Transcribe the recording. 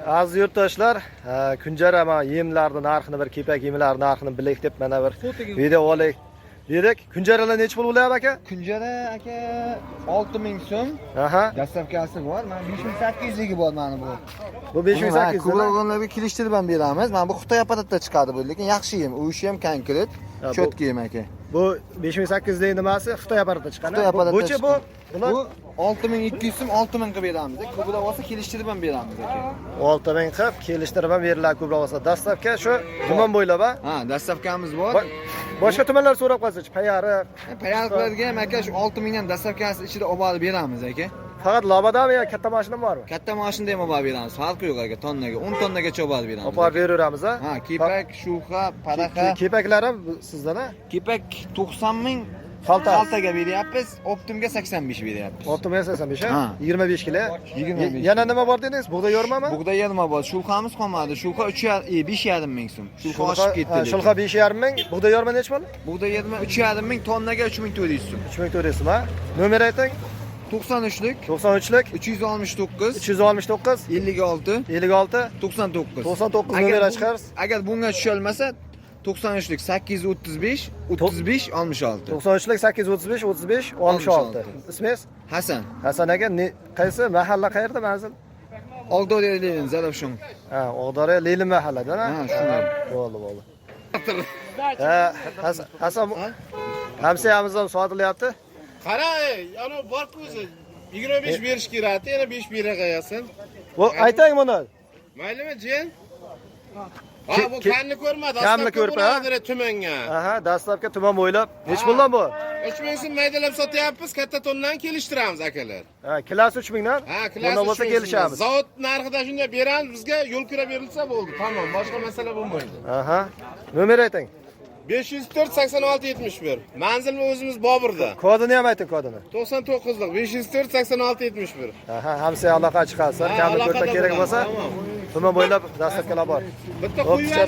Aziz yurtdoshlar, kunjara mana yemlarning narxini, bir kepak yemlarning narxini bilaylik deb mana bir video olaylik dedik. Kunjaralar necha pul bo'lyapti aka? Kunjara aka 6000 so'm. Aha. Dastlabkasi bor. Mana 5800 bor mana bu. Bu 5800. Ko'proqlarga kelishtirib ham beramiz. Mana bu Xitoy apparatda chiqadi bu, lekin yaxshi yem. U ishi ham konkret, cho'tka yem aka. Bu 5800 ning nimasi? Xitoy apparatda chiqqan. Xitoy apparatda. Bu 6200 so'm 6000 qilib beramiz. Ko'proq olsa kelishtirib ham beramiz aka. 6000 qilib kelishtirib ham beriladi ko'proq olsa. Dastlabki shu tuman bo'ylab ha? Ha, dastlabkamiz bor. Boshqa tumanlar so'rab qolsa-chi, payariq. Payariqlarga ham aka shu 6000 dan dastlabkasi ichida olib borib beramiz aka. Faqat labadami yo katta mashina bormi? Katta mashinada ham olib borib beramiz. Farqi yo'q aka, tonnaga 10 tonnagacha olib borib beramiz. Olib beramiz ha? Ha, kepak, shuha, paraqa. Kepaklar ham sizdan ha? Kepak 90 ming xaltaga beryapmiz, optimga 85 beryapmiz. Optimga 85 ha? Ha. 25 kilo. 25. Yana nima bor dedingiz? Bug'doy yormami? Bug'doy yarma bor. Shulxamiz qolmadi. Shulxa 5,5 ming so'm. Shulxa oshib ketdi. Shulxa 5,5 ming. Bug'doy yorma necha pul? Bug'doy yarma 3,5 ming, tonnaga 3400 so'm. 3400 so'm ha? Nomer ayting. 93lik 93lik 369 369 56 56 99. 99 nomer chiqarsiz. Agar bunga tusha olmasa 93lik 835 35 66. 93lik 835 35 66. Ismingiz? Hasan. Hasan aka, qaysi mahalla qayerda manzil? Og'doriyalik Zarafshon. Ha, Og'doriya Leylin mahallada ha? Ha, shunday. Bo'ldi. Hasan hamsayamiz ham sotilyapti. Qara, ana bor-ku o'zi 25 berish kerak, yana 5 bera qo'yasan. Bu aytang buni. Maylimi, jiyan? Ha, bu kanni ko'rmadi. Kamni ko'rpa, ha? Tumanga. Aha, dastlabki tuman bo'ylab. Nech puldan bu? 3000 so'm maydalab sotyapmiz, katta tondan kelishtiramiz akalar. Ha, kilosi 3000 dan. Ha, Bundan bo'lsa kelishamiz. Zavod narxida shunday beramiz, bizga yo'l kira berilsa bo'ldi. Tamam, boshqa masala bo'lmaydi. Aha. Nomer ayting. 504 86 71. Manzilni o'zimiz Boburda. Kodini ham ayting, kodini. 99lik 504 86 71. Aha, hamsa aloqa chiqarsa, kamni ko'rpa kerak bo'lsa, tuman bo'ylab dastlabkilar bor. Bitta qo'yinglar.